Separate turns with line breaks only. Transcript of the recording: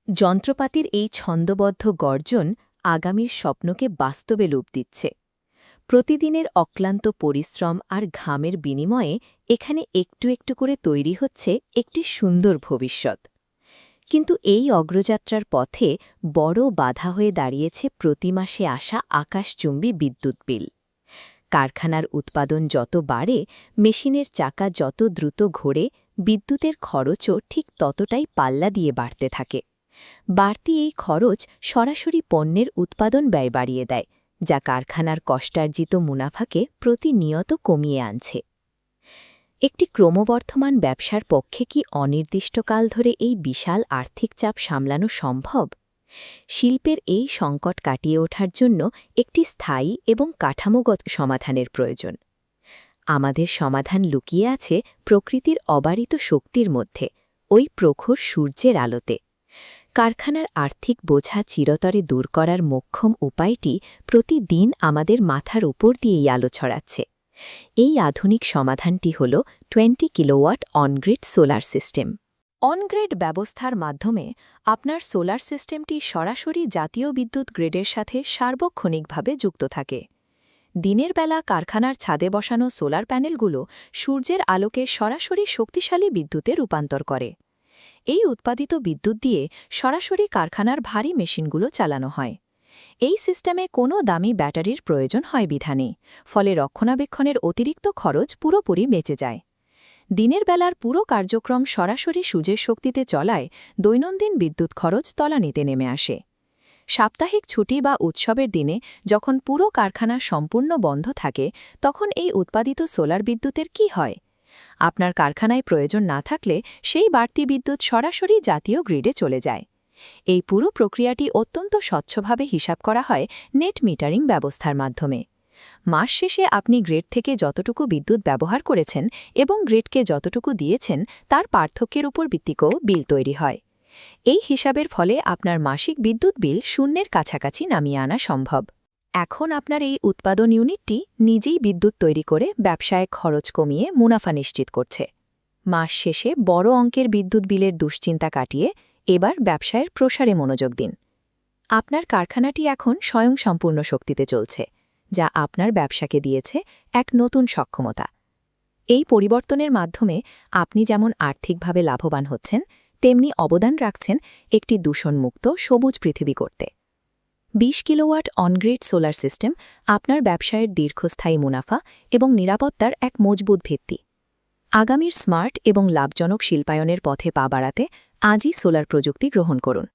যন্ত্রপাতির এই ছন্দবদ্ধ গর্জন আগামীর স্বপ্নকে বাস্তবে রূপ দিচ্ছে। প্রতিদিনের অক্লান্ত পরিশ্রম আর ঘামের বিনিময়ে এখানে একটু একটু করে তৈরি হচ্ছে একটি সুন্দর ভবিষ্যৎ। কিন্তু এই অগ্রযাত্রার পথে বড় বাধা হয়ে দাঁড়িয়েছে প্রতি মাসে আসা আকাশচুম্বী বিদ্যুৎ বিল। কারখানার উৎপাদন যত বাড়ে, মেশিনের চাকা যত দ্রুত ঘোরে, বিদ্যুতের খরচও ঠিক ততটাই পাল্লা দিয়ে বাড়তে থাকে। বাড়তি এই খরচ সরাসরি পণ্যের উৎপাদন ব্যয় বাড়িয়ে দেয়, যা কারখানার কষ্টার্জিত মুনাফাকে প্রতিনিয়ত কমিয়ে আনছে। একটি ক্রমবর্ধমান ব্যবসার পক্ষে কি অনির্দিষ্টকাল ধরে এই বিশাল আর্থিক চাপ সামলানো সম্ভব? শিল্পের এই সংকট কাটিয়ে ওঠার জন্য একটি স্থায়ী এবং কাঠামোগত সমাধানের প্রয়োজন। আমাদের সমাধান লুকিয়ে আছে প্রকৃতির অবারিত শক্তির মধ্যে, ওই প্রখর সূর্যের আলোতে। কারখানার আর্থিক বোঝা চিরতরে দূর করার মোক্ষম উপায়টি প্রতিদিন আমাদের মাথার উপর দিয়েই আলো ছড়াচ্ছে। এই আধুনিক সমাধানটি হল 20 kilowatt on-grid solar system. On-grid ব্যবস্থার মাধ্যমে আপনার সোলার সিস্টেমটি সরাসরি জাতীয় বিদ্যুৎ গ্রিডের সাথে সার্বক্ষণিকভাবে যুক্ত থাকে। দিনের বেলা কারখানার ছাদে বসানো সোলার প্যানেলগুলো সূর্যের আলোকে সরাসরি শক্তিশালী বিদ্যুতে রূপান্তর করে। এই উৎপাদিত বিদ্যুৎ দিয়ে সরাসরি কারখানার ভারী মেশিনগুলো চালানো হয়। এই সিস্টেমে কোনো দামি ব্যাটারির প্রয়োজন হয় বিধানে, ফলে রক্ষণাবেক্ষণের অতিরিক্ত খরচ পুরোপুরি বেঁচে যায়। দিনের বেলার পুরো কার্যক্রম সরাসরি সূর্যের শক্তিতে চলায় দৈনন্দিন বিদ্যুৎ খরচ তলানিতে নেমে আসে। সাপ্তাহিক ছুটি বা উৎসবের দিনে যখন পুরো কারখানা সম্পূর্ণ বন্ধ থাকে, তখন এই উৎপাদিত সোলার বিদ্যুতের কি হয়? আপনার কারখানায় প্রয়োজন না থাকলে সেই বাড়তি বিদ্যুৎ সরাসরি জাতীয় গ্রিডে চলে যায়। এই পুরো প্রক্রিয়াটি অত্যন্ত স্বচ্ছভাবে হিসাব করা হয় নেট মিটারিং ব্যবস্থার মাধ্যমে। মাস শেষে আপনি গ্রিড থেকে যতটুকু বিদ্যুৎ ব্যবহার করেছেন এবং গ্রিডকে যতটুকু দিয়েছেন তার পার্থক্যের উপর ভিত্তিকও বিল তৈরি হয়। এই হিসাবের ফলে আপনার মাসিক বিদ্যুৎ বিল শূন্যের কাছাকাছি নামিয়ে আনা সম্ভব। এখন আপনার এই উৎপাদন ইউনিটটি নিজেই বিদ্যুৎ তৈরি করে ব্যবসায় খরচ কমিয়ে মুনাফা নিশ্চিত করছে। মাস শেষে বড় অঙ্কের বিদ্যুৎ বিলের দুশ্চিন্তা কাটিয়ে এবার ব্যবসায়ের প্রসারে মনোযোগ দিন। আপনার কারখানাটি এখন স্বয়ংসম্পূর্ণ শক্তিতে চলছে, যা আপনার ব্যবসাকে দিয়েছে এক নতুন সক্ষমতা। এই পরিবর্তনের মাধ্যমে আপনি যেমন আর্থিকভাবে লাভবান হচ্ছেন, তেমনি অবদান রাখছেন একটি দূষণমুক্ত সবুজ পৃথিবী করতে। 20 কিলোওয়াট অন-গ্রিড সোলার সিস্টেম আপনার ব্যবসায়ের দীর্ঘস্থায়ী মুনাফা এবং নিরাপত্তার এক মজবুত ভিত্তি। আগামীর স্মার্ট এবং লাভজনক শিল্পায়নের পথে পা বাড়াতে আজই সোলার প্রযুক্তি গ্রহণ করুন।